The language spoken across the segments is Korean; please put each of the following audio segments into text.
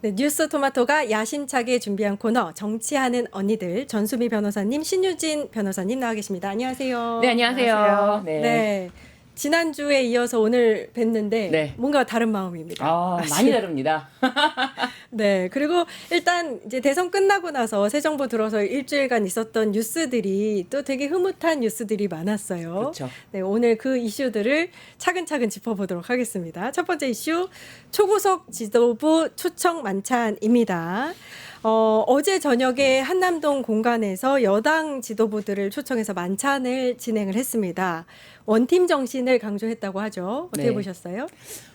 네, 뉴스 토마토가 야심차게 준비한 코너 정치하는 언니들 전수미 변호사님, 신유진 변호사님 나와 계십니다. 안녕하세요. 네, 안녕하세요. 네. 네. 지난주에 이어서 오늘 뵀는데 네. 뭔가 다른 마음입니다. 많이 다릅니다. 네. 그리고 일단 이제 대선 끝나고 나서 새 정부 들어서 일주일간 있었던 뉴스들이 또 되게 흐뭇한 뉴스들이 많았어요. 그렇죠. 네, 오늘 그 이슈들을 차근차근 짚어보도록 하겠습니다. 첫 번째 이슈, 초고속 지도부 초청 만찬입니다. 어제 저녁에 한남동 공간에서 여당 지도부들을 초청해서 만찬을 진행을 했습니다. 원팀 정신을 강조했다고 하죠. 어떻게 네. 보셨어요?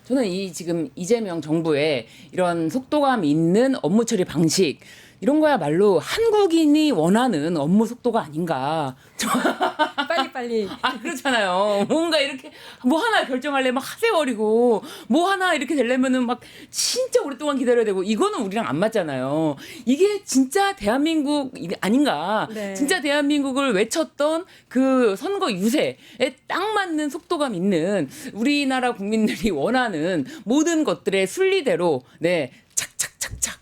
저는 지금 이재명 정부의 이런 속도감 있는 업무 처리 방식 이런 거야말로 한국인이 원하는 업무 속도가 아닌가. 빨리빨리. 그렇잖아요. 뭔가 이렇게 뭐 하나 결정하려면 하세월이고 뭐 하나 이렇게 되려면은 막 진짜 오랫동안 기다려야 되고 이거는 우리랑 안 맞잖아요. 이게 진짜 대한민국 아닌가. 네. 진짜 대한민국을 외쳤던 그 선거 유세에 딱 맞는 속도감 있는 우리나라 국민들이 원하는 모든 것들의 순리대로 네 착착착착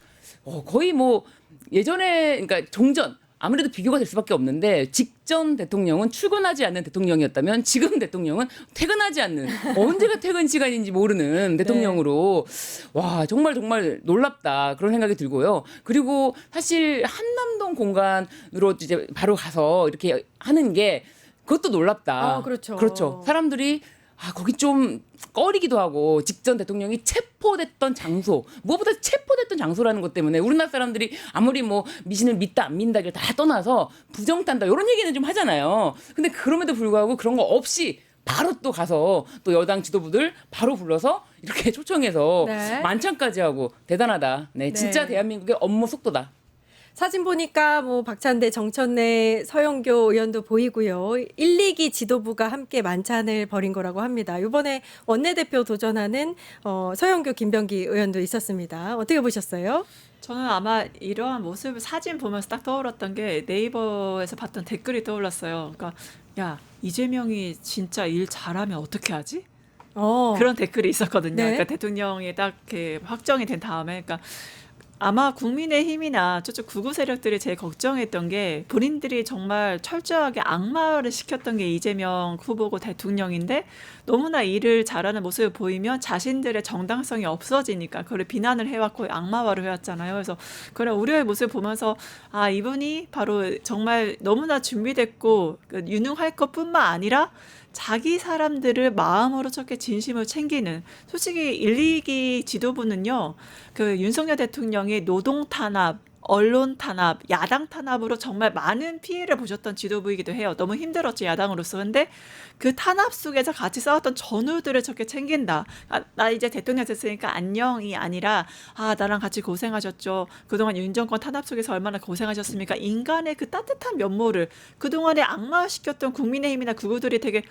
거의 뭐 예전에 그러니까 종전 아무래도 비교가 될 수밖에 없는데 직전 대통령은 출근하지 않는 대통령이었다면 지금 대통령은 퇴근하지 않는 언제가 퇴근 시간인지 모르는 대통령으로 와 정말 놀랍다 그런 생각이 들고요. 그리고 사실 한남동 공간으로 이제 바로 가서 이렇게 하는 게 그것도 놀랍다. 그렇죠. 그렇죠. 사람들이 거기 좀 꺼리기도 하고 직전 대통령이 체포됐던 장소 무엇보다 체포됐던 장소라는 것 때문에 우리나라 사람들이 아무리 뭐 미신을 믿다 안 믿다를 다 떠나서 부정탄다 이런 얘기는 좀 하잖아요. 근데 그럼에도 불구하고 그런 거 없이 바로 또 가서 또 여당 지도부들 바로 불러서 이렇게 초청해서 네. 만찬까지 하고 대단하다. 네, 진짜 네. 대한민국의 업무 속도다. 사진 보니까 뭐 박찬대, 정천래, 서영교 의원도 보이고요. 1, 2기 지도부가 함께 만찬을 벌인 거라고 합니다. 이번에 원내대표 도전하는 서영교, 김병기 의원도 있었습니다. 어떻게 보셨어요? 저는 아마 이러한 모습을 사진 보면서 딱 떠올랐던 게 네이버에서 봤던 댓글이 떠올랐어요. 그러니까 야 이재명이 진짜 일 잘하면 어떻게 하지? 그런 댓글이 있었거든요. 네. 그러니까 대통령이 딱 이렇게 확정이 된 다음에, 그러니까 아마 국민의힘이나 저쪽 구구 세력들이 제일 걱정했던 게 본인들이 정말 철저하게 악마화를 시켰던 게 이재명 후보고 대통령인데 너무나 일을 잘하는 모습을 보이면 자신들의 정당성이 없어지니까 그걸 비난을 해왔고 악마화를 해왔잖아요. 그래서 그런 우려의 모습을 보면서 이분이 바로 정말 너무나 준비됐고 유능할 것뿐만 아니라 자기 사람들을 마음으로 저렇게 진심을 챙기는, 솔직히 1, 2기 지도부는요, 그 윤석열 대통령의 노동 탄압, 언론 탄압, 야당 탄압으로 정말 많은 피해를 보셨던 지도부이기도 해요. 너무 힘들었죠, 야당으로서. 근데 그 탄압 속에서 같이 싸웠던 전우들을 저렇게 챙긴다. 나 이제 대통령 됐으니까 안녕이 아니라 나랑 같이 고생하셨죠. 그동안 윤 정권 탄압 속에서 얼마나 고생하셨습니까? 인간의 그 따뜻한 면모를 그동안에 악마시켰던 국민의힘이나 구구들이 되게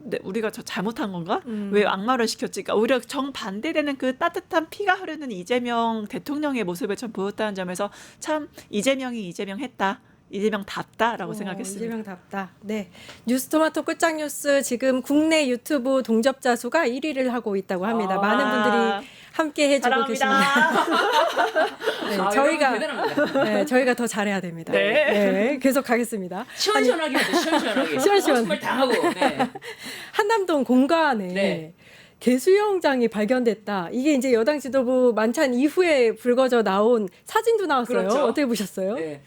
네, 우리가 저 잘못한 건가? 왜 악마를 시켰지? 그러니까 오히려 정반대되는 그 따뜻한 피가 흐르는 이재명 대통령의 모습을 참 보였다는 점에서 참 이재명이 이재명했다. 이재명답다라고 생각했습니다. 이재명답다. 네. 뉴스토마토 끝장 뉴스 지금 국내 유튜브 동접자 수가 1위를 하고 있다고 합니다. 많은 분들이 함께 해주고 계십니다. 네, 저희가 더 잘해야 됩니다. 네, 계속 가겠습니다. 시원시원하게 하죠. 시원시원하게. 시원시원. 정말 당하고. 네. 한남동 공간에 네. 개수영장이 발견됐다. 이게 이제 여당 지도부 만찬 이후에 불거져 나온 사진도 나왔어요. 그렇죠. 어떻게 보셨어요? 네.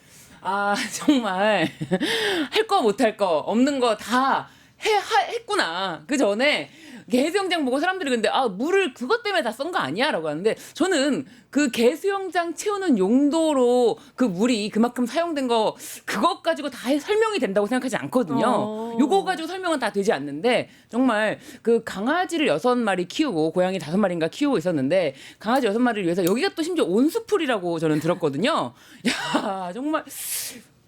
정말 할 거 못 할 거 없는 거 다 했구나. 그 전에 개수영장 보고 사람들이 근데 물을 그것 때문에 다 쓴 거 아니야라고 하는데 저는 그 개수영장 채우는 용도로 그 물이 그만큼 사용된 거 그것 가지고 다 설명이 된다고 생각하지 않거든요. 요거 가지고 설명은 다 되지 않는데 정말 그 강아지를 6마리 키우고 고양이 5마리인가 키우고 있었는데 강아지 6마리를 위해서 여기가 또 심지어 온수풀이라고 저는 들었거든요. 야 정말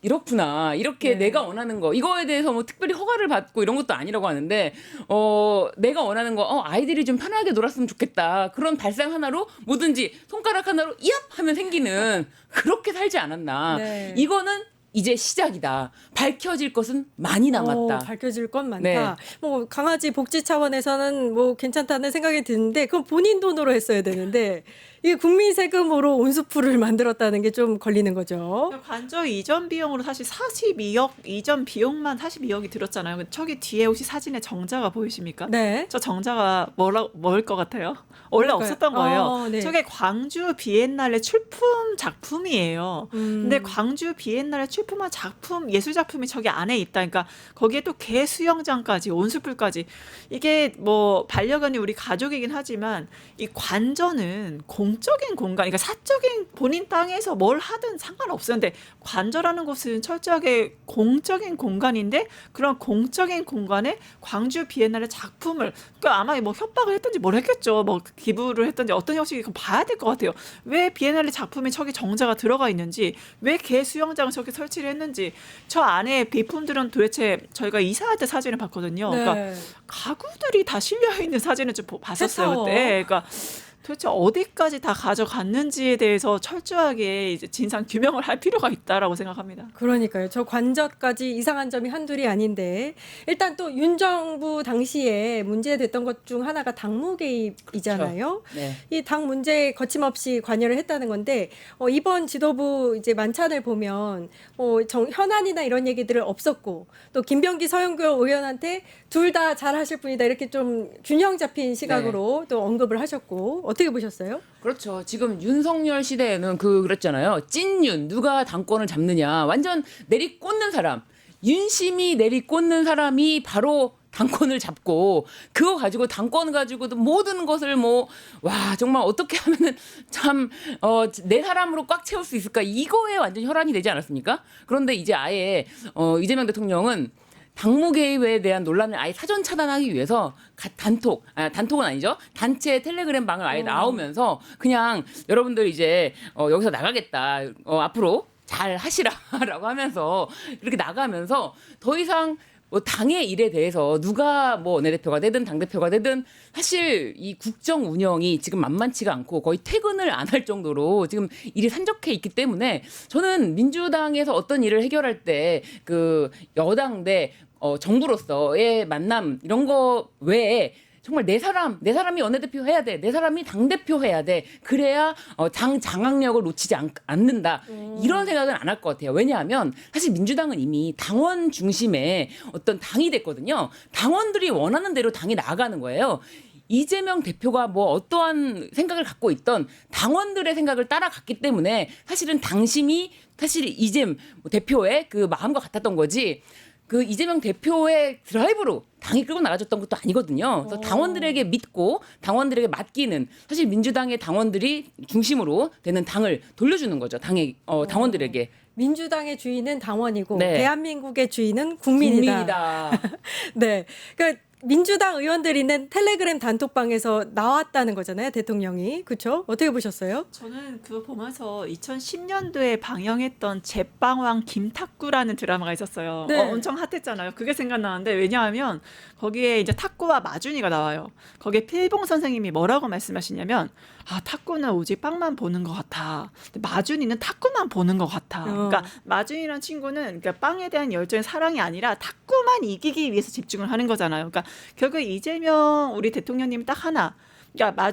이렇구나. 이렇게 내가 원하는 거 이거에 대해서 뭐 특별히 허가를 받고 이런 것도 아니라고 하는데 내가 원하는 거 아이들이 좀 편하게 놀았으면 좋겠다. 그런 발상 하나로 뭐든지 손가락 하나로 이압 하면 생기는 그렇게 살지 않았나. 네. 이거는 이제 시작이다. 밝혀질 것은 많이 남았다. 밝혀질 건 많다. 네. 뭐 강아지 복지 차원에서는 뭐 괜찮다는 생각이 드는데 그건 본인 돈으로 했어야 되는데 이게 국민 세금으로 온수풀을 만들었다는 게 좀 걸리는 거죠. 관저 이전 비용으로 사실 42억 이전 비용만 42억이 들었잖아요. 근데 저기 뒤에 혹시 사진에 정자가 보이십니까? 네. 저 정자가 뭘 것 같아요? 원래 뭘까요? 없었던 거예요. 네. 저게 광주 비엔날레 출품 작품이에요. 근데 광주 비엔날레 출품한 작품, 예술 작품이 저기 안에 있다. 그러니까 거기에 또 개 수영장까지, 온수풀까지. 이게 뭐 반려견이 우리 가족이긴 하지만 이 관저는 공적인 공간, 그러니까 사적인 본인 땅에서 뭘 하든 상관없어요. 근데 관저라는 곳은 철저하게 공적인 공간인데 그런 공적인 공간에 광주 비엔날레 작품을 그러니까 아마 뭐 협박을 했든지 뭘 했겠죠. 뭐 기부를 했든지 어떤 형식이 봐야 될 것 같아요. 왜 비엔날레 작품에 저기 정자가 들어가 있는지, 왜 개 수영장을 저렇게 설치를 했는지, 저 안에 비품들은 도대체 저희가 이사할 때 사진을 봤거든요. 네. 그러니까 가구들이 다 실려 있는 사진을 좀 봤었어요 세상어. 그때. 그러니까 도대체 어디까지 다 가져갔는지에 대해서 철저하게 이제 진상 규명을 할 필요가 있다라고 생각합니다. 그러니까요. 저 관저까지 이상한 점이 한둘이 아닌데 일단 또 윤 정부 당시에 문제됐던 것 중 하나가 당무 개입이잖아요. 네. 이 당 문제에 거침없이 관여를 했다는 건데 이번 지도부 이제 만찬을 보면 현안이나 이런 얘기들을 없었고 또 김병기 서영교 의원한테 둘 다 잘하실 분이다 이렇게 좀 균형 잡힌 시각으로 또 언급을 하셨고 어떻게 보셨어요? 그렇죠. 지금 윤석열 시대에는 그랬잖아요. 찐윤 누가 당권을 잡느냐. 완전 내리꽂는 사람. 윤심이 내리꽂는 사람이 바로 당권을 잡고 그거 가지고 당권 가지고도 모든 것을 와 정말 어떻게 하면은 참 내 사람으로 꽉 채울 수 있을까 이거에 완전 혈안이 되지 않았습니까? 그런데 이제 아예 이재명 대통령은 당무 개입에 대한 논란을 아예 사전 차단하기 위해서 단톡은 아니죠. 단체 텔레그램 방을 아예 나오면서 그냥 여러분들 이제 여기서 나가겠다. 앞으로 잘 하시라라고 하면서 이렇게 나가면서 더 이상 당의 일에 대해서 누가 원내대표가 되든 당대표가 되든 사실 이 국정 운영이 지금 만만치가 않고 거의 퇴근을 안 할 정도로 지금 일이 산적해 있기 때문에 저는 민주당에서 어떤 일을 해결할 때 그 여당 대 정부로서의 만남 이런 거 외에 정말 내 사람이 원내대표 해야 돼. 내 사람이 당대표 해야 돼. 그래야 장악력을 놓치지 않는다. 이런 생각은 안 할 것 같아요. 왜냐하면 사실 민주당은 이미 당원 중심의 어떤 당이 됐거든요. 당원들이 원하는 대로 당이 나아가는 거예요. 이재명 대표가 어떠한 생각을 갖고 있던 당원들의 생각을 따라갔기 때문에 사실은 당심이 사실 이재명 대표의 그 마음과 같았던 거지. 그 이재명 대표의 드라이브로 당이 끌고 나가줬던 것도 아니거든요. 그래서 당원들에게 믿고 당원들에게 맡기는 사실 민주당의 당원들이 중심으로 되는 당을 돌려주는 거죠. 당원들에게. 민주당의 주인은 당원이고 네. 대한민국의 주인은 국민이다. 네. 그러니까 민주당 의원들이 있는 텔레그램 단톡방에서 나왔다는 거잖아요. 대통령이. 그렇죠? 어떻게 보셨어요? 저는 그거 보면서 2010년도에 방영했던 제빵왕 김탁구라는 드라마가 있었어요. 네. 엄청 핫했잖아요. 그게 생각나는데 왜냐하면 거기에 이제 탁구와 마준이가 나와요. 거기에 필봉 선생님이 뭐라고 말씀하시냐면 탁구는 오직 빵만 보는 것 같아. 근데 마준이는 탁구만 보는 것 같아. 그러니까 마준이라는 친구는 그러니까 빵에 대한 열정의 사랑이 아니라 탁구만 이기기 위해서 집중을 하는 거잖아요. 그러니까 결국 이재명 우리 대통령님 딱 하나. 그러니까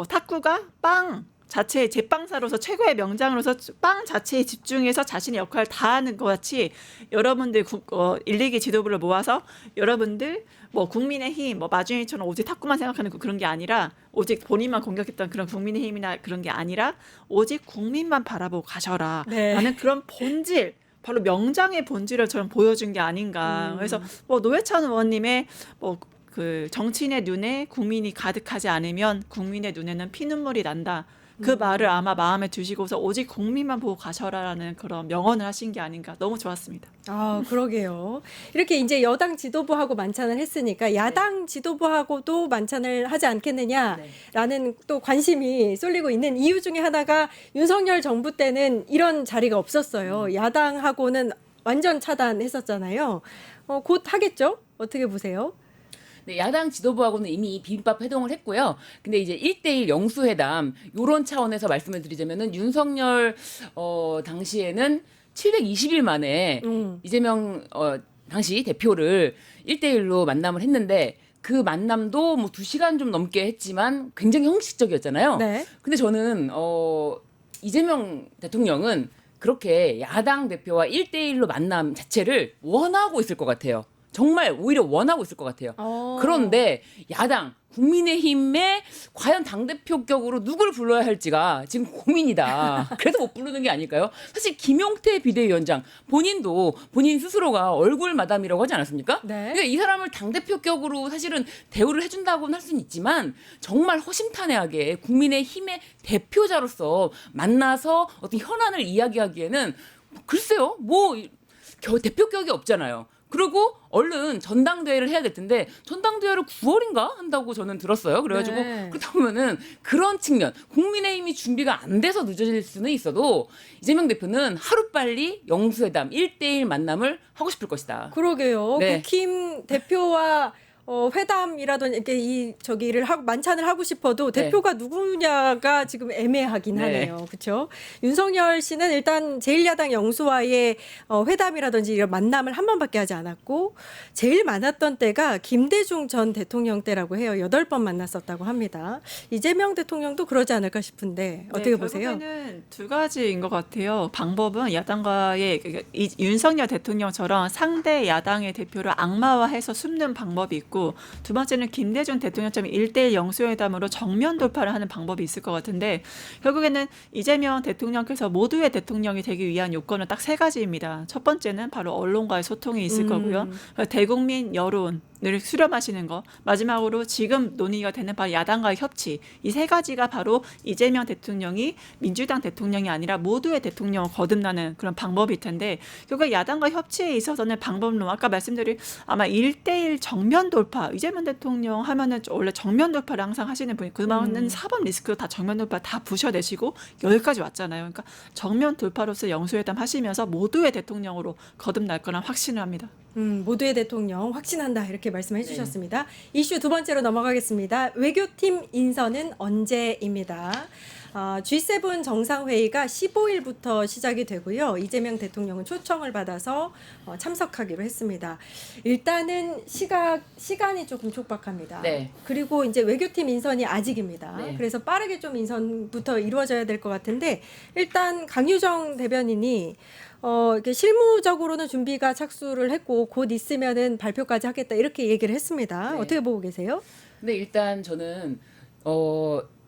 탁구가 빵 자체의 제빵사로서 최고의 명장으로서 빵 자체에 집중해서 자신의 역할을 다하는 것 같이 여러분들 1, 2기 지도부를 모아서 여러분들 국민의힘 마준이처럼 오직 탁구만 생각하는 그런 게 아니라 오직 본인만 공격했던 그런 국민의힘이나 그런 게 아니라 오직 국민만 바라보고 가셔라 라는 그런 본질 바로 명장의 본질을 저는 보여준 게 아닌가. 그래서 노회찬 의원님의 그 정치인의 눈에 국민이 가득하지 않으면 국민의 눈에는 피눈물이 난다. 그 말을 아마 마음에 두시고서 오직 국민만 보고 가셔라라는 그런 명언을 하신 게 아닌가. 너무 좋았습니다. 그러게요. 이렇게 이제 여당 지도부하고 만찬을 했으니까 야당 지도부하고도 만찬을 하지 않겠느냐라는 또 관심이 쏠리고 있는 이유 중에 하나가 윤석열 정부 때는 이런 자리가 없었어요. 야당하고는 완전 차단했었잖아요. 곧 하겠죠? 어떻게 보세요? 네, 야당 지도부하고는 이미 비빔밥 회동을 했고요. 근데 이제 1대1 영수회담 요런 차원에서 말씀을 드리자면은 윤석열 당시에는 720일 만에 이재명 당시 대표를 1대1로 만남을 했는데 그 만남도 뭐 2시간 좀 넘게 했지만 굉장히 형식적이었잖아요. 네. 근데 저는 이재명 대통령은 그렇게 야당 대표와 1대1로 만남 자체를 원하고 있을 것 같아요. 정말 오히려 원하고 있을 것 같아요. 그런데 야당 국민의힘에 과연 당대표격으로 누굴 불러야 할지가 지금 고민이다. 그래서 못 부르는 게 아닐까요? 사실 김용태 비대위원장 본인도 본인 스스로가 얼굴 마담이라고 하지 않았습니까? 네. 그러니까 이 사람을 당대표격으로 사실은 대우를 해준다고는 할 수는 있지만 정말 허심탄회하게 국민의힘의 대표자로서 만나서 어떤 현안을 이야기하기에는 글쎄요. 뭐 대표격이 없잖아요. 그리고 얼른 전당대회를 해야 될 텐데 전당대회를 9월인가 한다고 저는 들었어요. 그래가지고 네. 그렇다 보면은 그런 측면 국민의힘이 준비가 안 돼서 늦어질 수는 있어도 이재명 대표는 하루빨리 영수회담 1대1 만남을 하고 싶을 것이다. 그러게요. 네. 국힘 대표와 회담이라든지 이렇게 저기를 하고 만찬을 하고 싶어도 네. 대표가 누구냐가 지금 애매하긴 네. 하네요. 그렇죠? 윤석열 씨는 일단 제1야당 영수와의 회담이라든지 이런 만남을 한 번밖에 하지 않았고 제일 많았던 때가 김대중 전 대통령 때라고 해요. 8번 만났었다고 합니다. 이재명 대통령도 그러지 않을까 싶은데 어떻게 네, 보세요? 결국에는 두 가지인 것 같아요. 방법은 야당과의 윤석열 대통령처럼 상대 야당의 대표를 악마화해서 숨는 방법이 있고 두 번째는 김대중 대통령처럼 1대1 영수회담으로 정면 돌파를 하는 방법이 있을 것 같은데 결국에는 이재명 대통령께서 모두의 대통령이 되기 위한 요건은 딱 3가지입니다. 첫 번째는 바로 언론과의 소통이 있을 거고요. 대국민 여론을 수렴하시는 거. 마지막으로 지금 논의가 되는 바로 야당과의 협치. 이 3가지가 바로 이재명 대통령이 민주당 대통령이 아니라 모두의 대통령을 거듭나는 그런 방법일 텐데 결국 야당과 협치에 있어서는 방법론 아까 말씀드린 아마 1대1 정면 돌파 이재명 대통령 하면은 원래 정면 돌파를 항상 하시는 분이 그만은 사법 리스크로 다 정면 돌파 다 부셔내시고 여기까지 왔잖아요. 그러니까 정면 돌파로서 영수회담 하시면서 모두의 대통령으로 거듭날 거란 확신을 합니다. 모두의 대통령 확신한다 이렇게 말씀해 주셨습니다. 이슈 두 번째로 넘어가겠습니다. 외교팀 인선은 언제입니다. G7 정상회의가 15일부터 시작이 되고요. 이재명 대통령은 초청을 받아서 참석하기로 했습니다. 일단은 시간이 조금 촉박합니다. 네. 그리고 이제 외교팀 인선이 아직입니다. 네. 그래서 빠르게 좀 인선부터 이루어져야 될 것 같은데 일단 강유정 대변인이 이렇게 실무적으로는 준비가 착수를 했고 곧 있으면은 발표까지 하겠다 이렇게 얘기를 했습니다. 네. 어떻게 보고 계세요? 근데 일단 저는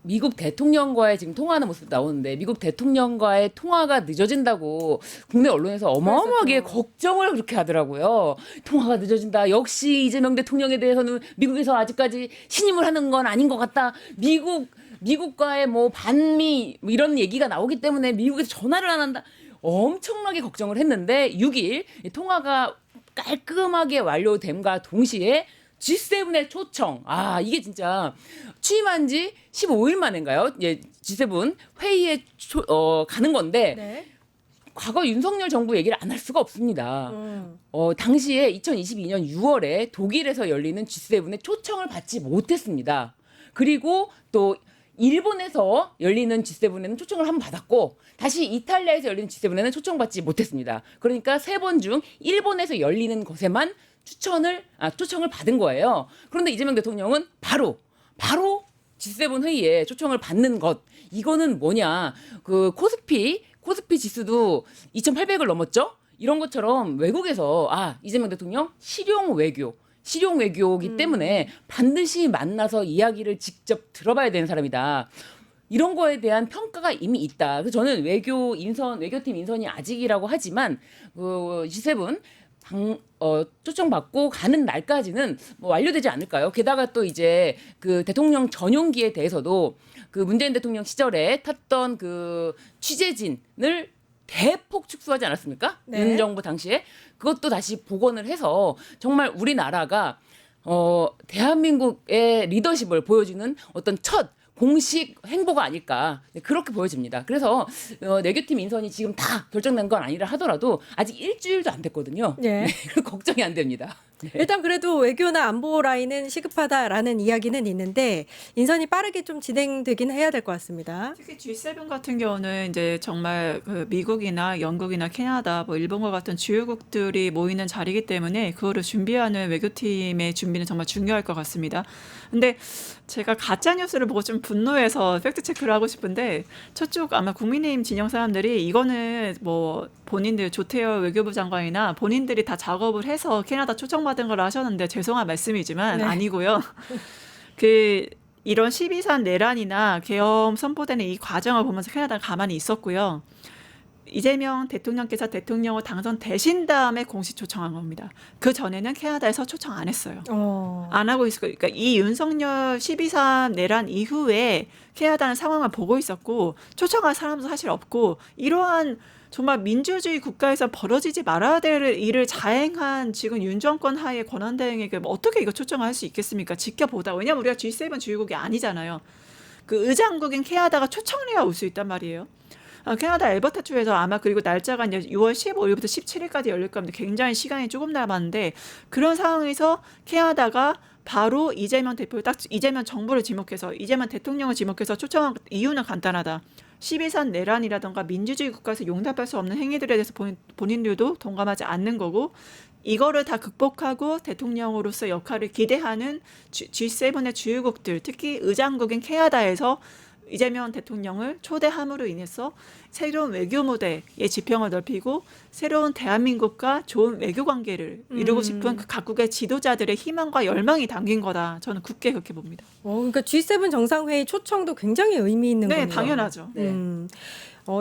미국 대통령과의 지금 통화하는 모습 나오는데 미국 대통령과의 통화가 늦어진다고 국내 언론에서 어마어마하게 그랬었죠. 걱정을 그렇게 하더라고요. 통화가 늦어진다. 역시 이재명 대통령에 대해서는 미국에서 아직까지 신임을 하는 건 아닌 것 같다. 미국과의 뭐 반미 뭐 이런 얘기가 나오기 때문에 미국에서 전화를 안 한다. 엄청나게 걱정을 했는데 6일 통화가 깔끔하게 완료됨과 동시에 G7의 초청. 이게 진짜 취임한 지 15일 만인가요? 예, G7 회의에 가는 건데 네. 과거 윤석열 정부 얘기를 안 할 수가 없습니다. 당시에 2022년 6월에 독일에서 열리는 G7의 초청을 받지 못했습니다. 그리고 또 일본에서 열리는 G7에는 초청을 한 번 받았고 다시 이탈리아에서 열리는 G7에는 초청받지 못했습니다. 그러니까 3번 중 일본에서 열리는 것에만 초청을 받은 거예요. 그런데 이재명 대통령은 바로 G7 회의에 초청을 받는 것. 이거는 뭐냐? 그 코스피 지수도 2,800을 넘었죠? 이런 것처럼 외국에서 이재명 대통령 실용 외교이기 때문에 반드시 만나서 이야기를 직접 들어봐야 되는 사람이다. 이런 거에 대한 평가가 이미 있다. 그래서 저는 외교팀 인선이 아직이라고 하지만 G7 초청받고 가는 날까지는 뭐 완료되지 않을까요? 게다가 또 이제 그 대통령 전용기에 대해서도 그 문재인 대통령 시절에 탔던 그 취재진을 대폭 축소하지 않았습니까? 네. 윤 정부 당시에 그것도 다시 복원을 해서 정말 우리나라가 대한민국의 리더십을 보여주는 어떤 첫 공식 행보가 아닐까 그렇게 보여집니다. 그래서 내교팀 인선이 지금 다 결정난 건 아니라 하더라도 아직 일주일도 안 됐거든요. 네. 걱정이 안 됩니다. 일단 그래도 외교나 안보 라인은 시급하다라는 이야기는 있는데 인선이 빠르게 좀 진행되긴 해야 될 것 같습니다. 특히 G7 같은 경우는 이제 정말 그 미국이나 영국이나 캐나다, 뭐 일본과 같은 주요국들이 모이는 자리이기 때문에 그거를 준비하는 외교팀의 준비는 정말 중요할 것 같습니다. 근데 제가 가짜 뉴스를 보고 좀 분노해서 팩트 체크를 하고 싶은데 저쪽 아마 국민의힘 진영 사람들이 이거는 뭐 본인들 조태열 외교부 장관이나 본인들이 다 작업을 해서 캐나다 초청받은 걸 하셨는데 죄송한 말씀이지만 네. 아니고요. 그 이런 12산 내란이나 계엄 선포되는 이 과정을 보면서 캐나다가 가만히 있었고요. 이재명 대통령께서 대통령으로 당선되신 다음에 공식 초청한 겁니다. 그 전에는 캐나다에서 초청 안 했어요. 안 하고 있을 거예요. 그러니까 이 윤석열 12.3 내란 이후에 캐나다는 상황을 보고 있었고 초청할 사람도 사실 없고 이러한 정말 민주주의 국가에서 벌어지지 말아야 될 일을 자행한 지금 윤 정권 하에 권한대행에게 뭐 어떻게 이거 초청할 수 있겠습니까? 지켜보다. 왜냐하면 우리가 G7 주요국이 아니잖아요. 그 의장국인 캐나다가 초청을 해야 올 수 있단 말이에요. 캐나다 엘버타주에서 아마 그리고 날짜가 이제 6월 15일부터 17일까지 열릴 겁니다. 굉장히 시간이 조금 남았는데 그런 상황에서 캐나다가 바로 이재명 대표를 딱 이재명 정부를 지목해서 이재명 대통령을 지목해서 초청한 이유는 간단하다. 12.3 내란이라던가 민주주의 국가에서 용납할 수 없는 행위들에 대해서 본인들도 동감하지 않는 거고 이거를 다 극복하고 대통령으로서 역할을 기대하는 G7의 주요국들 특히 의장국인 캐나다에서 이재명 대통령을 초대함으로 인해서 새로운 외교 무대의 지평을 넓히고 새로운 대한민국과 좋은 외교 관계를 이루고 싶은 그 각국의 지도자들의 희망과 열망이 담긴 거다. 저는 굳게 그렇게 봅니다. 그러니까 G7 정상회의 초청도 굉장히 의미 있는 거예요. 네, 당연하죠. 네.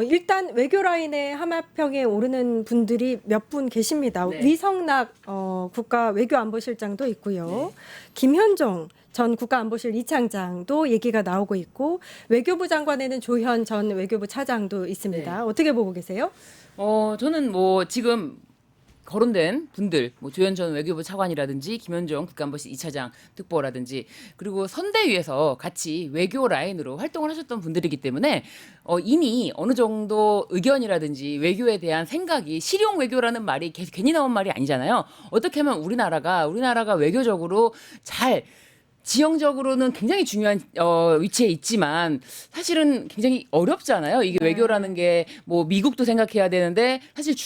일단 외교 라인에 하마평에 오르는 분들이 몇 분 계십니다. 네. 위성락 국가 외교안보실장도 있고요. 네. 김현정 전 국가안보실 이창장도 얘기가 나오고 있고 외교부 장관에는 조현 전 외교부 차장도 있습니다. 네. 어떻게 보고 계세요? 저는 뭐 지금 거론된 분들, 뭐 조현 전 외교부 차관이라든지 김현정 국가안보실 2차장 특보라든지 그리고 선대위에서 같이 외교 라인으로 활동을 하셨던 분들이기 때문에 이미 어느 정도 의견이라든지 외교에 대한 생각이 실용 외교라는 말이 괜히 나온 말이 아니잖아요. 어떻게 하면 우리나라가 외교적으로 잘 지형적으로는 굉장히 중요한 위치에 있지만 사실은 굉장히 어렵잖아요. 이게 외교라는 게 뭐 미국도 생각해야 되는데 사실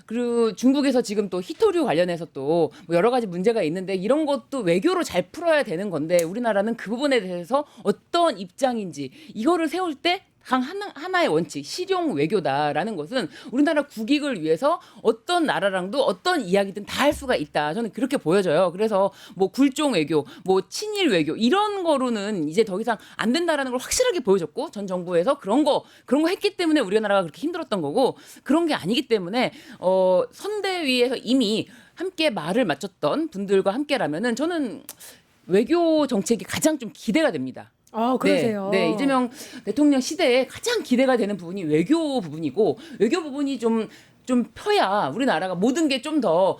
그리고 중국에서 지금 또 히토류 관련해서 또뭐 여러 가지 문제가 있는데 이런 것도 외교로 잘 풀어야 되는 건데 우리나라는 그 부분에 대해서 어떤 입장인지 이거를 세울 때 하나의 원칙, 실용 외교다라는 것은 우리나라 국익을 위해서 어떤 나라랑도 어떤 이야기든 다 할 수가 있다. 저는 그렇게 보여져요. 그래서 뭐 굴종 외교, 뭐 친일 외교 이런 거로는 이제 더 이상 안 된다라는 걸 확실하게 보여줬고 전 정부에서 그런 거 했기 때문에 우리나라가 그렇게 힘들었던 거고 그런 게 아니기 때문에 선대위에서 이미 함께 말을 맞췄던 분들과 함께라면은 저는 외교 정책이 가장 좀 기대가 됩니다. 그러세요. 네, 이재명 대통령 시대에 가장 기대가 되는 부분이 외교 부분이고 외교 부분이 좀 펴야 우리나라가 모든 게 좀 더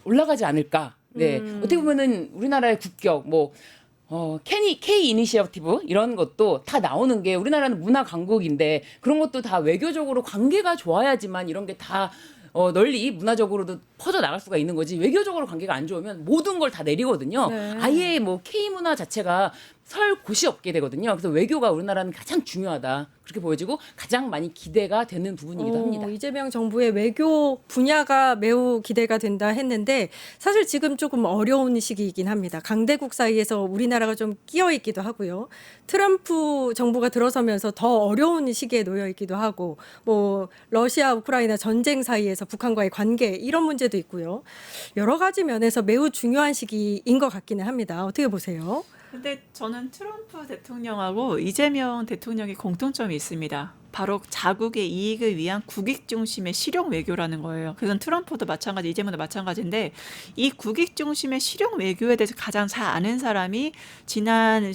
올라가지 않을까. 네, 어떻게 보면은 우리나라의 국격 K 이니시어티브 이런 것도 다 나오는 게 우리나라는 문화 강국인데 그런 것도 다 외교적으로 관계가 좋아야지만 이런 게 다 널리 문화적으로도 퍼져 나갈 수가 있는 거지 외교적으로 관계가 안 좋으면 모든 걸 다 내리거든요. 네. 아예 뭐 K 문화 자체가 설 곳이 없게 되거든요. 그래서 외교가 우리나라는 가장 중요하다. 그렇게 보여지고 가장 많이 기대가 되는 부분이기도 합니다. 이재명 정부의 외교 분야가 매우 기대가 된다 했는데 사실 지금 조금 어려운 시기이긴 합니다. 강대국 사이에서 우리나라가 좀 끼어 있기도 하고요. 트럼프 정부가 들어서면서 더 어려운 시기에 놓여 있기도 하고 뭐 러시아 우크라이나 전쟁 사이에서 북한과의 관계 이런 문제도 있고요. 여러 가지 면에서 매우 중요한 시기인 것 같기는 합니다. 어떻게 보세요? 근데 저는 트럼프 대통령하고 이재명 대통령이 공통점이 있습니다. 바로 자국의 이익을 위한 국익 중심의 실용 외교라는 거예요. 그래서 트럼프도 마찬가지, 이재명도 마찬가지인데 이 국익 중심의 실용 외교에 대해서 가장 잘 아는 사람이 지난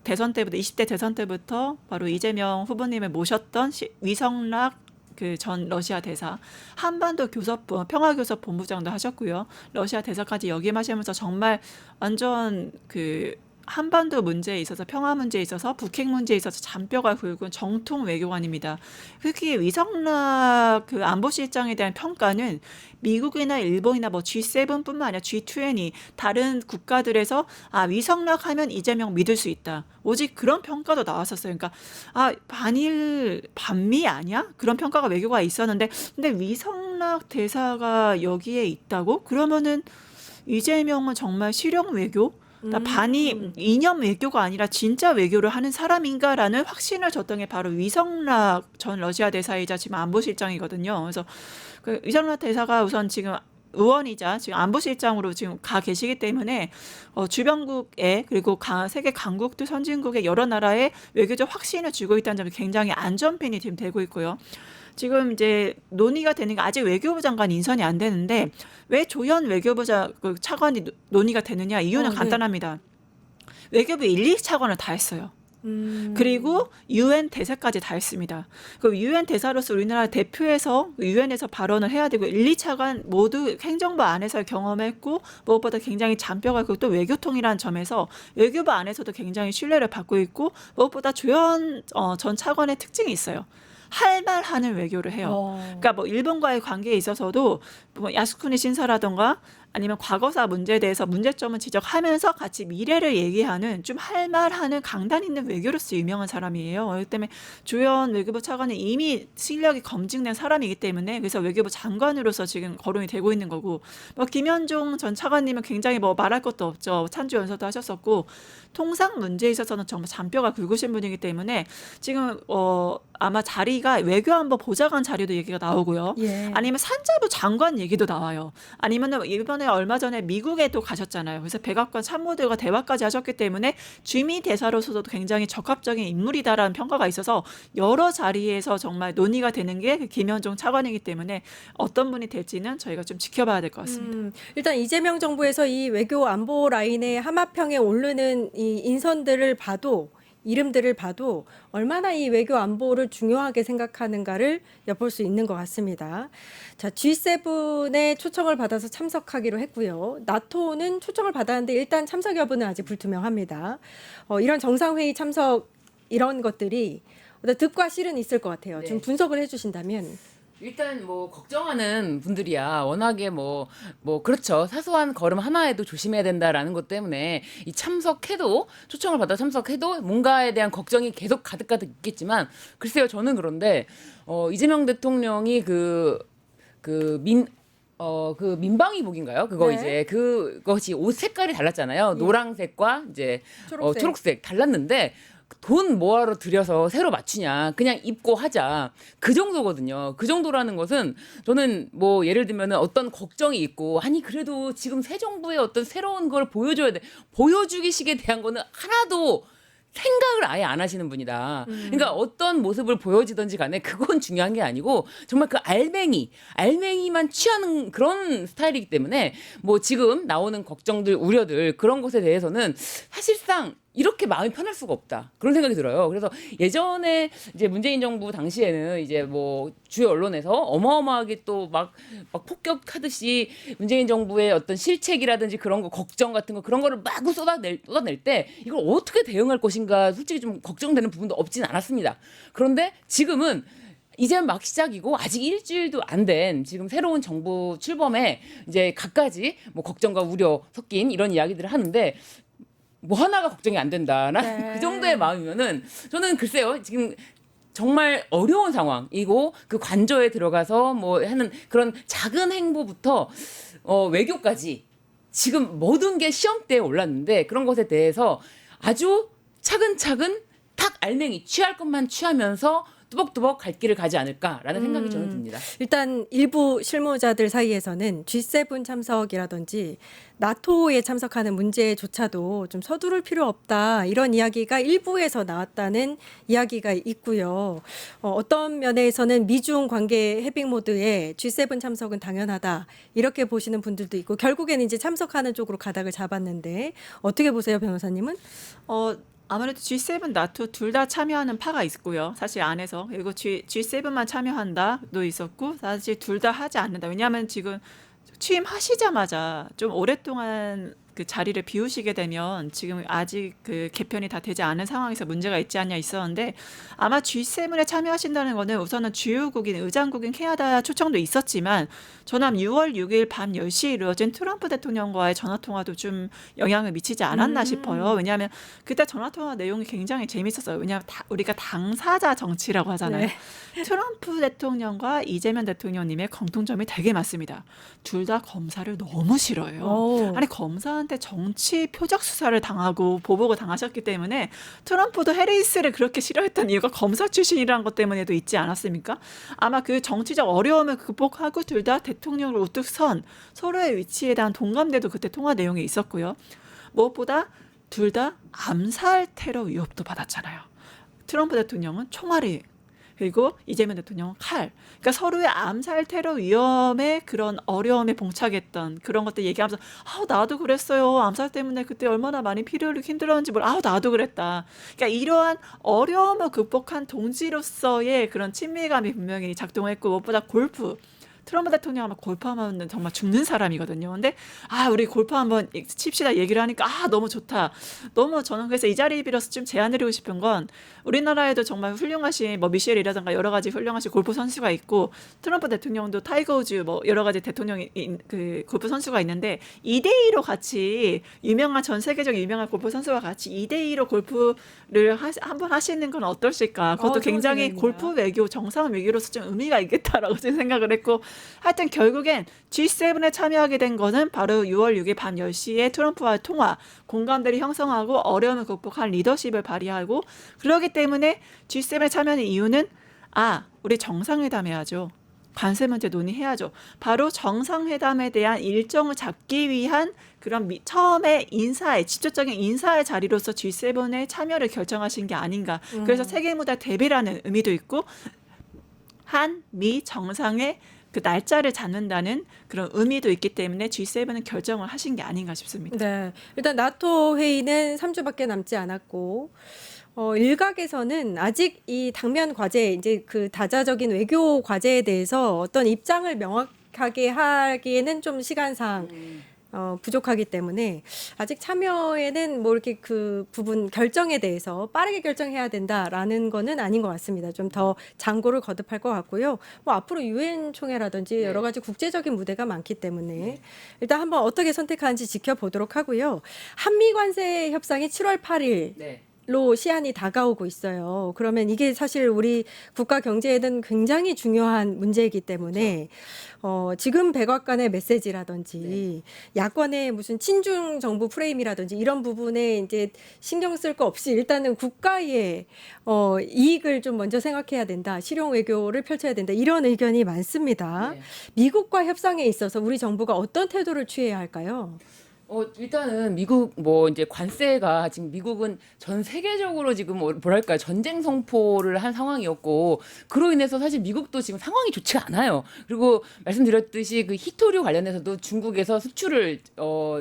대선 때부터 20대 대선 때부터 바로 이재명 후보님을 모셨던 위성락 그 전 러시아 대사, 한반도 평화교섭 본부장도 하셨고요. 러시아 대사까지 역임하시면서 정말 완전 한반도 문제에 있어서 평화 문제에 있어서 북핵 문제에 있어서 잔뼈가 굵은 정통 외교관입니다. 특히 위성락 그 안보실장에 대한 평가는 미국이나 일본이나 뭐 G7뿐만 아니라 G20 다른 국가들에서 위성락 하면 이재명 믿을 수 있다. 오직 그런 평가도 나왔었어요. 그러니까 반일 반미 아니야? 그런 평가가 외교가 있었는데 근데 위성락 대사가 여기에 있다고? 그러면은 이재명은 정말 실용 외교? 반이 이념 외교가 아니라 진짜 외교를 하는 사람인가라는 확신을 줬던 게 바로 위성락 전 러시아 대사이자 지금 안보실장이거든요. 그래서 그 위성락 대사가 우선 지금 의원이자 지금 안보실장으로 지금 가 계시기 때문에 주변국에 그리고 세계 강국들 선진국의 여러 나라에 외교적 확신을 주고 있다는 점이 굉장히 안전핀이 지금 되고 있고요. 지금 이제 논의가 되는 게 아직 외교부 장관 인선이 안 되는데 왜 조현 외교부 차관이 논의가 되느냐 이유는 네. 간단합니다. 외교부 1, 2차관을 다 했어요. 그리고 유엔 대사까지 다 했습니다. 그 유엔 대사로서 우리나라 대표해서 유엔에서 발언을 해야 되고 1, 2차관 모두 행정부 안에서 경험했고 무엇보다 굉장히 잔뼈가 있고 또 외교통이라는 점에서 외교부 안에서도 굉장히 신뢰를 받고 있고 무엇보다 조현 전 차관의 특징이 있어요. 할 말 하는 외교를 해요. 그러니까 뭐 일본과의 관계에 있어서도 뭐 야스쿠니 신사라던가 아니면 과거사 문제에 대해서 문제점을 지적하면서 같이 미래를 얘기하는 좀 할 말하는 강단 있는 외교로서 유명한 사람이에요. 그렇기 때문에 조현 외교부 차관은 이미 실력이 검증된 사람이기 때문에 그래서 외교부 장관으로서 지금 거론이 되고 있는 거고 뭐 김현종 전 차관님은 굉장히 뭐 말할 것도 없죠. 찬주 연설도 하셨었고 통상 문제에 있어서는 정말 잔뼈가 굵으신 분이기 때문에 지금 아마 자리가 외교안보 보좌관 자리도 얘기가 나오고요. 예. 아니면 산자부 장관 얘기도 나와요. 아니면은 이번에 얼마 전에 미국에도 가셨잖아요. 그래서 백악관 참모들과 대화까지 하셨기 때문에 주미 대사로서도 굉장히 적합적인 인물이다라는 평가가 있어서 여러 자리에서 정말 논의가 되는 게 김현종 차관이기 때문에 어떤 분이 될지는 저희가 좀 지켜봐야 될 것 같습니다. 일단 이재명 정부에서 이 외교 안보 라인의 하마평에 오르는 이 인선들을 봐도 이름들을 봐도 얼마나 이 외교 안보를 중요하게 생각하는가를 엿볼 수 있는 것 같습니다. 자, G7의 초청을 받아서 참석하기로 했고요. 나토는 초청을 받았는데 일단 참석 여부는 아직 불투명합니다. 이런 정상회의 참석 이런 것들이 득과 실은 있을 것 같아요. 좀 분석을 해주신다면. 일단 뭐 걱정하는 분들이야 워낙에 뭐 그렇죠 사소한 걸음 하나에도 조심해야 된다라는 것 때문에 이 참석해도 초청을 받아 참석해도 뭔가에 대한 걱정이 계속 가득가득 있겠지만 글쎄요 저는 그런데 이재명 대통령이 그 민방위복인가요? 그거 네. 이제 그것이 옷 색깔이 달랐잖아요. 노란색과 이제 초록색. 초록색 달랐는데 돈 뭐하러 들여서 새로 맞추냐. 그냥 입고 하자. 그 정도거든요. 그 정도라는 것은 저는 뭐 예를 들면은 어떤 걱정이 있고 아니 그래도 지금 새 정부의 어떤 새로운 걸 보여줘야 돼. 보여주기식에 대한 거는 하나도 생각을 아예 안 하시는 분이다. 그러니까 어떤 모습을 보여지든지 간에 그건 중요한 게 아니고 정말 그 알맹이만 취하는 그런 스타일이기 때문에 뭐 지금 나오는 걱정들, 우려들 그런 것에 대해서는 사실상 이렇게 마음이 편할 수가 없다. 그런 생각이 들어요. 그래서 예전에 이제 문재인 정부 당시에는 이제 뭐 주요 언론에서 어마어마하게 또 막 폭격하듯이 문재인 정부의 어떤 실책이라든지 그런 거 걱정 같은 거 그런 거를 마구 쏟아낼 때 이걸 어떻게 대응할 것인가 솔직히 좀 걱정되는 부분도 없진 않았습니다. 그런데 지금은 이제 막 시작이고 아직 일주일도 안 된 지금 새로운 정부 출범에 이제 갖가지 뭐 걱정과 우려 섞인 이런 이야기들을 하는데 뭐 하나가 걱정이 안 된다라는 네. 그 정도의 마음이면은 저는 글쎄요 지금 정말 어려운 상황이고 그 관저에 들어가서 뭐 하는 그런 작은 행보부터 외교까지 지금 모든 게 시험대에 올랐는데 그런 것에 대해서 아주 차근차근 탁 알맹이 취할 것만 취하면서 뚜벅뚜벅 갈 길을 가지 않을까라는 생각이 저는 듭니다. 일단 일부 실무자들 사이에서는 G7 참석이라든지 나토에 참석하는 문제조차도 좀 서두를 필요 없다 이런 이야기가 일부에서 나왔다는 이야기가 있고요. 어떤 면에서는 미중 관계 해빙 모드에 G7 참석은 당연하다 이렇게 보시는 분들도 있고 결국에는 이제 참석하는 쪽으로 가닥을 잡았는데 어떻게 보세요, 변호사님은? 아무래도 G7, 나토 둘 다 참여하는 파가 있고요. 사실 안에서 그리고 G7만 참여한다도 있었고 사실 둘 다 하지 않는다. 왜냐하면 지금 취임하시자마자 좀 오랫동안 그 자리를 비우시게 되면 지금 아직 그 개편이 다 되지 않은 상황에서 문제가 있지 않냐 있었는데 아마 G7에 참여하신다는 거는 우선은 주요국인 의장국인 캐나다 초청도 있었지만 저는 6월 6일 밤 10시에 이루어진 트럼프 대통령과의 전화통화도 좀 영향을 미치지 않았나 싶어요. 왜냐하면 그때 전화통화 내용이 굉장히 재밌었어요. 왜냐하면 우리가 당사자 정치라고 하잖아요. 네. 트럼프 대통령과 이재명 대통령님의 공통점이 되게 많습니다. 둘 다 검사를 너무 싫어해요. 오. 아니 검사한테 정치 표적 수사를 당하고 보복을 당하셨기 때문에 트럼프도 해리스를 그렇게 싫어했던 이유가 검사 출신이라는 것 때문에도 있지 않았습니까? 아마 그 정치적 어려움을 극복하고 둘 다 대통령을 우뚝 선 서로의 위치에 대한 동감대도 그때 통화 내용에 있었고요. 무엇보다 둘 다 암살 테러 위협도 받았잖아요. 트럼프 대통령은 총알이 그리고 이재명 대통령은 칼. 그러니까 서로의 암살 테러 위험에 그런 어려움에 봉착했던 그런 것들 얘기하면서 나도 그랬어요. 암살 때문에 그때 얼마나 많이 피를 흘리고 힘들었는지 나도 그랬다. 그러니까 이러한 어려움을 극복한 동지로서의 그런 친밀감이 분명히 작동했고 무엇보다 골프. 트럼프 대통령 하면 골프하면 정말 죽는 사람이거든요. 근데 우리 골프 한번 칩시다 얘기를 하니까 너무 좋다. 너무 저는 그래서 이 자리 빌어서 좀 제안드리고 싶은 건 우리나라에도 정말 훌륭하신 미셸이라든가 여러 가지 훌륭하신 골프 선수가 있고 트럼프 대통령도 타이거 우즈 여러 가지 대통령이 그 골프 선수가 있는데 2대2로 같이 전 세계적 유명한 골프 선수와 같이 2대2로 골프를 한번 하시는 건 어떠실까? 그것도 굉장히 골프 외교 정상 외교로서 좀 의미가 있겠다라고 생각을 했고 하여튼 결국엔 G7에 참여하게 된 거는 바로 6월 6일 밤 10시에 트럼프와의 통화, 공감대를 형성하고 어려움을 극복한 리더십을 발휘하고 그러기 때문에 G7에 참여하는 이유는 우리 정상회담 해야죠. 관세 문제 논의해야죠. 바로 정상회담에 대한 일정을 잡기 위한 그런 처음에 직접적인 인사의 자리로서 G7에 참여를 결정하신 게 아닌가. 그래서 세계무대 대비라는 의미도 있고 한미 정상의 그 날짜를 잡는다는 그런 의미도 있기 때문에 G7은 결정을 하신 게 아닌가 싶습니다. 네. 일단 나토 회의는 3주밖에 남지 않았고 일각에서는 아직 이 당면 과제 이제 그 다자적인 외교 과제에 대해서 어떤 입장을 명확하게 하기에는 좀 시간상 부족하기 때문에 아직 참여에는 이렇게 그 부분 결정에 대해서 빠르게 결정해야 된다라는 거는 아닌 것 같습니다. 좀 더 장고를 거듭할 것 같고요. 앞으로 유엔 총회라든지 여러 가지 국제적인 무대가 많기 때문에 일단 한번 어떻게 선택하는지 지켜보도록 하고요. 한미 관세 협상이 7월 8일 로 시한이 다가오고 있어요. 그러면 이게 사실 우리 국가 경제에는 굉장히 중요한 문제이기 때문에 지금 백악관의 메시지라든지 야권의 무슨 친중 정부 프레임이라든지 이런 부분에 이제 신경 쓸 거 없이 일단은 국가의 이익을 좀 먼저 생각해야 된다. 실용 외교를 펼쳐야 된다. 이런 의견이 많습니다. 미국과 협상에 있어서 우리 정부가 어떤 태도를 취해야 할까요? 일단은 미국 이제 관세가 지금 미국은 전 세계적으로 지금 뭐랄까 전쟁 성포를 한 상황이었고 그로 인해서 사실 미국도 지금 상황이 좋지가 않아요. 그리고 말씀드렸듯이 그 히토류 관련해서도 중국에서 수출을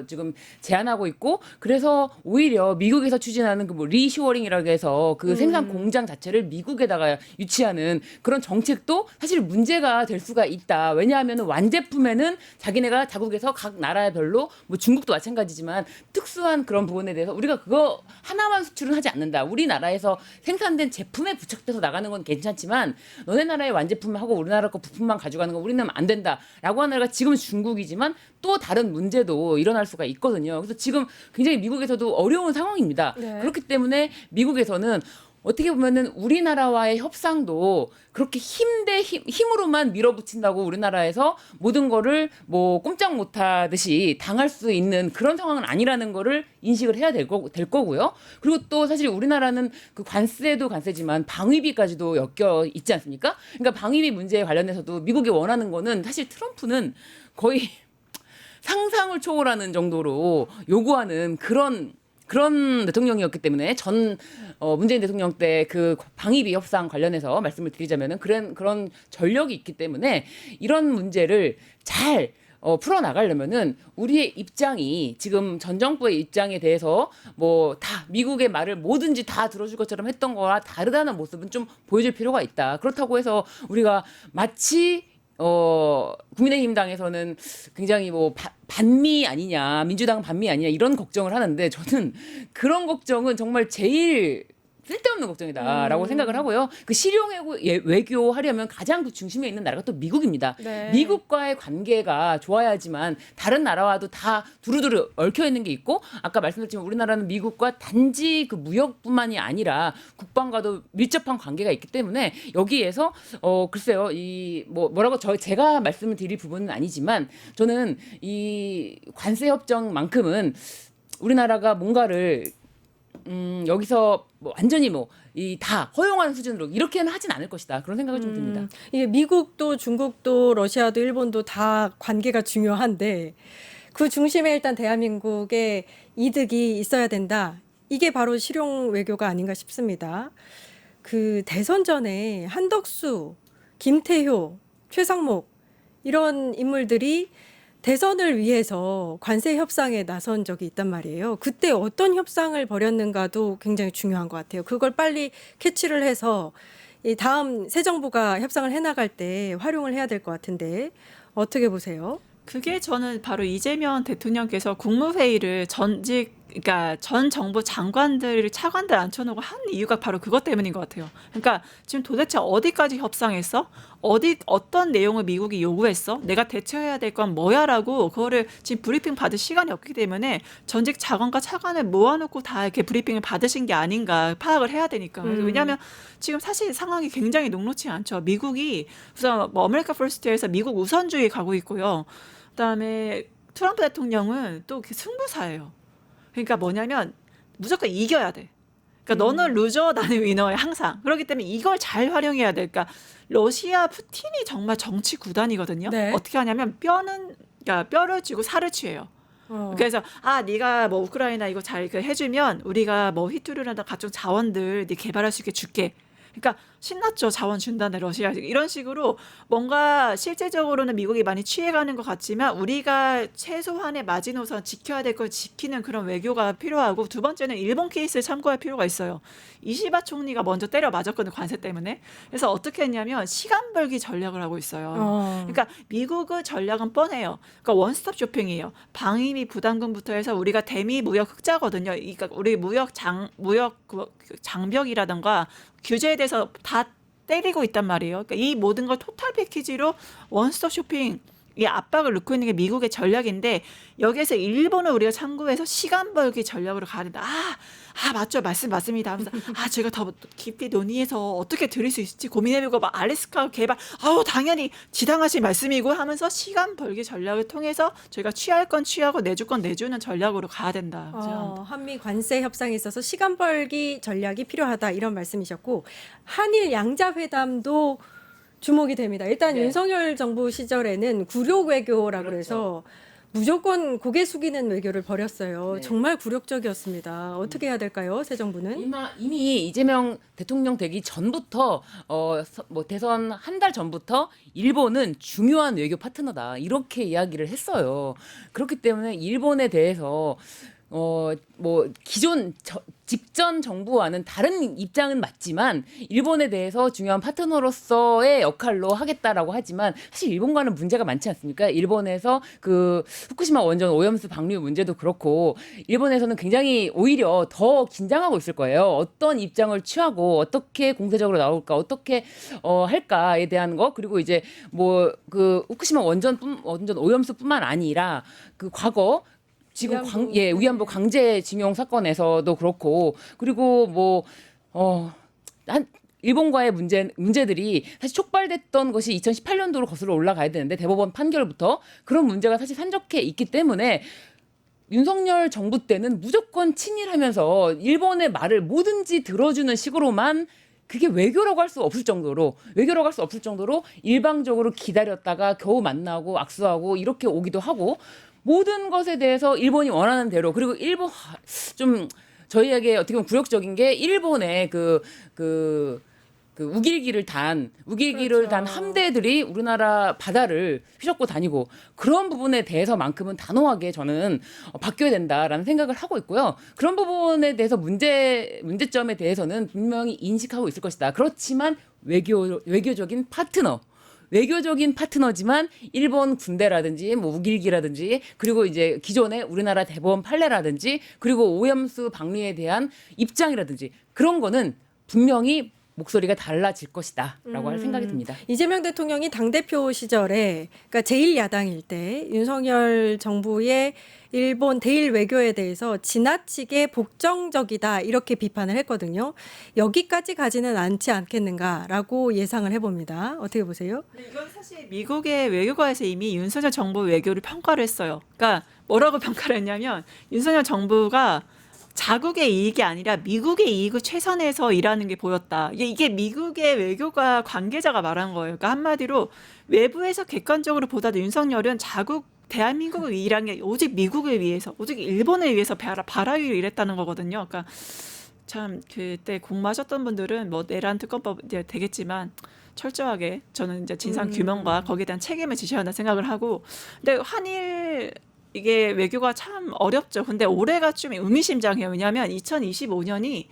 지금 제한하고 있고 그래서 오히려 미국에서 추진하는 그 리쇼어링이라고 해서 그 생산 공장 자체를 미국에다가 유치하는 그런 정책도 사실 문제가 될 수가 있다. 왜냐하면 완제품에는 자기네가 자국에서 각 나라별로 중국도 마찬가지지만 특수한 그런 부분에 대해서 우리가 그거 하나만 수출은 하지 않는다. 우리나라에서 생산된 제품에 부착돼서 나가는 건 괜찮지만 너네 나라의 완제품을 하고 우리나라 거 부품만 가져가는 건 우리는 안 된다라고 하는 나라가 지금은 중국이지만 또 다른 문제도 일어날 수가 있거든요. 그래서 지금 굉장히 미국에서도 어려운 상황입니다. 그렇기 때문에 미국에서는 어떻게 보면은 우리나라와의 협상도 그렇게 힘으로만 밀어붙인다고 우리나라에서 모든 거를 꼼짝 못하듯이 당할 수 있는 그런 상황은 아니라는 거를 인식을 해야 될 거고요. 그리고 또 사실 우리나라는 그 관세도 관세지만 방위비까지도 엮여 있지 않습니까? 그러니까 방위비 문제에 관련해서도 미국이 원하는 거는 사실 트럼프는 거의 상상을 초월하는 정도로 요구하는 그런 대통령이었기 때문에 문재인 대통령 때 그 방위비 협상 관련해서 말씀을 드리자면은 그런 전력이 있기 때문에 이런 문제를 잘 풀어나가려면은 우리의 입장이 지금 전 정부의 입장에 대해서 다 미국의 말을 뭐든지 다 들어줄 것처럼 했던 거와 다르다는 모습은 좀 보여줄 필요가 있다. 그렇다고 해서 우리가 마치 국민의힘당에서는 굉장히 뭐 반미 아니냐, 민주당 반미 아니냐 이런 걱정을 하는데 저는 그런 걱정은 정말 제일 쓸데없는 걱정이다라고 생각을 하고요. 그 실용 외교 하려면 가장 그 중심에 있는 나라가 또 미국입니다. 네. 미국과의 관계가 좋아야지만 다른 나라와도 다 두루두루 얽혀 있는 게 있고 아까 말씀드렸지만 우리나라는 미국과 단지 그 무역뿐만이 아니라 국방과도 밀접한 관계가 있기 때문에 여기에서 글쎄요 이 뭐라고 제가 말씀을 드릴 부분은 아니지만 저는 이 관세 협정만큼은 우리나라가 뭔가를 여기서 뭐 완전히 이 다 허용하는 수준으로 이렇게는 하진 않을 것이다. 그런 생각이 좀 듭니다. 이게 미국도 중국도 러시아도 일본도 다 관계가 중요한데 그 중심에 일단 대한민국의 이득이 있어야 된다. 이게 바로 실용 외교가 아닌가 싶습니다. 그 대선 전에 한덕수, 김태효, 최상목 이런 인물들이 대선을 위해서 관세 협상에 나선 적이 있단 말이에요. 그때 어떤 협상을 벌였는가도 굉장히 중요한 것 같아요. 그걸 빨리 캐치를 해서 이 다음 새 정부가 협상을 해나갈 때 활용을 해야 될 것 같은데 어떻게 보세요? 그게 저는 바로 이재명 대통령께서 국무회의를 그러니까 전 정부 장관들, 차관들 앉혀놓고 한 이유가 바로 그것 때문인 것 같아요. 그러니까 지금 도대체 어디까지 협상했어? 어떤 내용을 미국이 요구했어? 내가 대처해야 될 건 뭐야라고 그거를 지금 브리핑 받을 시간이 없기 때문에 전직 장관과 차관을 모아놓고 다 이렇게 브리핑을 받으신 게 아닌가 파악을 해야 되니까. 왜냐하면 지금 사실 상황이 굉장히 녹록지 않죠. 미국이 우선 뭐 아메리카 퍼스트에서 미국 우선주의 가고 있고요. 그다음에 트럼프 대통령은 또 승부사예요. 그러니까 뭐냐면 무조건 이겨야 돼. 그러니까 너는 루저, 나는 위너야 항상. 그렇기 때문에 이걸 잘 활용해야 돼. 그러니까 러시아 푸틴이 정말 정치 구단이거든요. 네. 어떻게 하냐면 그러니까 뼈를 쥐고 살을 취해요. 그래서 네가 뭐 우크라이나 이거 잘 해주면 우리가 뭐 히투르라든 각종 자원들 네 개발할 수 있게 줄게. 그러니까 신났죠. 자원 준다네 러시아. 이런 식으로 뭔가 실제적으로는 미국이 많이 취해가는 것 같지만 우리가 최소한의 마지노선 지켜야 될 걸 지키는 그런 외교가 필요하고 두 번째는 일본 케이스를 참고할 필요가 있어요. 이시바 총리가 먼저 때려 맞았거든요. 관세 때문에. 그래서 어떻게 했냐면 시간 벌기 전략을 하고 있어요. 그러니까 미국의 전략은 뻔해요. 그러니까 원스톱 쇼핑이에요. 방위비 부담금부터 해서 우리가 대미 무역 흑자거든요. 그러니까 우리 무역 장벽이라든가 규제에 대해서 다 때리고 있단 말이에요. 그러니까 이 모든 걸 토탈 패키지로 원스톱 쇼핑 이 압박을 넣고 있는 게 미국의 전략인데 여기에서 일본을 우리가 참고해서 시간 벌기 전략으로 가야 된다. 맞죠. 맞습니다. 하면서 제가 더 깊이 논의해서 어떻게 드릴 수 있을지 고민해보고 막 알래스카 개발 당연히 지당하신 말씀이고 하면서 시간 벌기 전략을 통해서 저희가 취할 건 취하고 내줄 건 내주는 전략으로 가야 된다. 한미 관세 협상에 있어서 시간 벌기 전략이 필요하다 이런 말씀이셨고 한일 양자회담도 주목이 됩니다. 일단 네. 윤석열 정부 시절에는 굴욕 외교라고 그렇죠. 해서 무조건 고개 숙이는 외교를 벌였어요. 네. 정말 굴욕적이었습니다. 어떻게 해야 될까요? 새 정부는? 이미 이재명 대통령 되기 전부터 대선 한 달 전부터 일본은 중요한 외교 파트너다 이렇게 이야기를 했어요. 그렇기 때문에 일본에 대해서 기존 직전 정부와는 다른 입장은 맞지만 일본에 대해서 중요한 파트너로서의 역할로 하겠다라고 하지만 사실 일본과는 문제가 많지 않습니까? 일본에서 그 후쿠시마 원전 오염수 방류 문제도 그렇고 일본에서는 굉장히 오히려 더 긴장하고 있을 거예요. 어떤 입장을 취하고 어떻게 공세적으로 나올까, 어떻게 할까에 대한 거 그리고 이제 그 후쿠시마 원전 오염수뿐만 아니라 그 과거 지금 위안부 강제징용 사건에서도 그렇고 그리고 일본과의 문제들이 사실 촉발됐던 것이 2018년도로 거슬러 올라가야 되는데 대법원 판결부터 그런 문제가 사실 산적해 있기 때문에 윤석열 정부 때는 무조건 친일하면서 일본의 말을 뭐든지 들어주는 식으로만 그게 외교라고 할 수 없을 정도로 일방적으로 기다렸다가 겨우 만나고 악수하고 이렇게 오기도 하고 모든 것에 대해서 일본이 원하는 대로 그리고 일본 좀 저희에게 어떻게 보면 굴욕적인 게 일본의 그 우길기를 단 함대들이 우리나라 바다를 휘젓고 다니고 그런 부분에 대해서만큼은 단호하게 저는 바뀌어야 된다라는 생각을 하고 있고요. 그런 부분에 대해서 문제점에 대해서는 분명히 인식하고 있을 것이다. 그렇지만 외교적인 파트너 외교적인 파트너지만 일본 군대라든지 뭐 우길기라든지 그리고 이제 기존의 우리나라 대법원 판례라든지 그리고 오염수 방류에 대한 입장이라든지 그런 거는 분명히 목소리가 달라질 것이다라고 할 생각이 듭니다. 이재명 대통령이 당대표 시절에 그러니까 제1야당일 때 윤석열 정부의 일본 대일 외교에 대해서 지나치게 복정적이다 이렇게 비판을 했거든요. 여기까지 가지는 않지 않겠는가라고 예상을 해봅니다. 어떻게 보세요? 근데 이건 사실 미국의 외교가에서 이미 윤석열 정부 외교를 평가를 했어요. 그러니까 뭐라고 평가를 했냐면 윤석열 정부가 자국의 이익이 아니라 미국의 이익을 최선에서 일하는 게 보였다. 이게 미국의 외교가 관계자가 말한 거예요. 그러니까 한마디로 외부에서 객관적으로 보다도 윤석열은 자국 대한민국을 일한 게 오직 미국을 위해서, 오직 일본을 위해서 바라기를 일했다는 거거든요. 그러니까 참 그때 공부하셨던 분들은 뭐 내란 특검법 이제 되겠지만 철저하게 저는 이제 진상 규명과 거기에 대한 책임을 지셔야 한다 생각을 하고, 근데 한일 이게 외교가 참 어렵죠. 근데 올해가 좀 의미심장해요. 왜냐하면 2025년이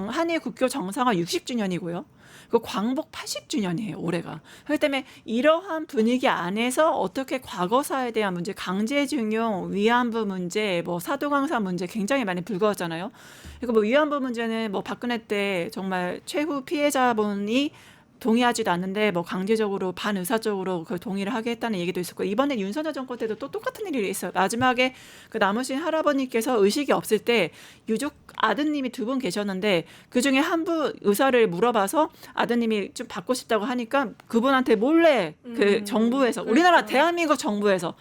한일 국교 정상화 60주년이고요. 그 광복 80주년이에요, 올해가. 그렇기 때문에 이러한 분위기 안에서 어떻게 과거사에 대한 문제, 강제징용, 위안부 문제, 뭐 사도강사 문제 굉장히 많이 불거웠잖아요. 그리고 뭐 위안부 문제는 뭐 박근혜 때 정말 최후 피해자분이 동의하지도 않는데 뭐 강제적으로 반의사적으로 그 동의를 하게 했다는 얘기도 있었고, 이번에 윤석열 정권 때도 또 똑같은 일이 있어요. 마지막에 그 남으신 할아버님께서 의식이 없을 때 유족 아드님이 2분 계셨는데 그중에 한 분 의사를 물어봐서 아드님이 좀 받고 싶다고 하니까 그분한테 몰래 그 정부에서 그렇죠. 우리나라 대한민국 정부에서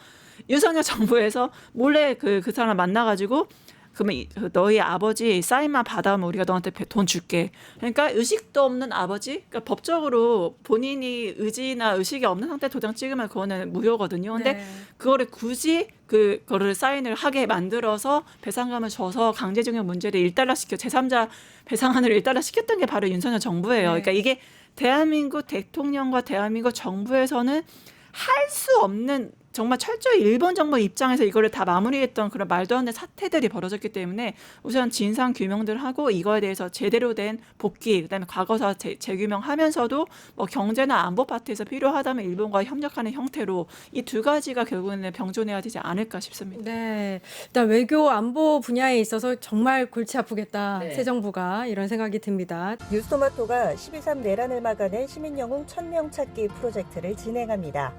윤석열 정부에서 몰래 그 사람 만나가지고 그러면 너희 아버지 사인만 받아오면 우리가 너한테 돈 줄게. 그러니까 의식도 없는 아버지, 그러니까 법적으로 본인이 의지나 의식이 없는 상태 도장 찍으면 그거는 무효거든요. 근데 네. 그거를 굳이 그거를 사인을 하게 만들어서 배상금을 줘서 강제징용 문제를 일단락시켜 제3자 배상안을 일단락시켰던 게 바로 윤석열 정부예요. 네. 그러니까 이게 대한민국 대통령과 대한민국 정부에서는 할 수 없는, 정말 철저히 일본 정부 입장에서 이거를 다 마무리했던 그런 말도 안 되는 사태들이 벌어졌기 때문에 우선 진상 규명들 하고 이거에 대해서 제대로 된 복귀, 그다음에 과거사 재규명하면서도 뭐 경제나 안보 파트에서 필요하다면 일본과 협력하는 형태로 이 2가지가 결국에는 병존해야 되지 않을까 싶습니다. 네, 일단 외교 안보 분야에 있어서 정말 골치 아프겠다. 네. 새 정부가 이런 생각이 듭니다. 뉴스토마토가 12.3 내란을 막아낸 시민영웅 1000명 찾기 프로젝트를 진행합니다.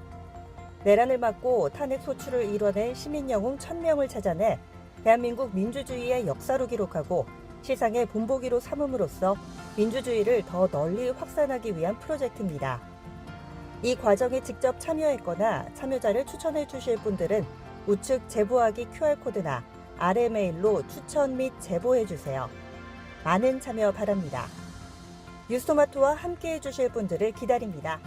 내란을 막고 탄핵 소추를 이뤄낸 시민영웅 1000명을 찾아내 대한민국 민주주의의 역사로 기록하고 시상의 본보기로 삼음으로써 민주주의를 더 널리 확산하기 위한 프로젝트입니다. 이 과정에 직접 참여했거나 참여자를 추천해 주실 분들은 우측 제보하기 QR코드나 아래 메일로 추천 및 제보해 주세요. 많은 참여 바랍니다. 뉴스토마토와 함께해 주실 분들을 기다립니다.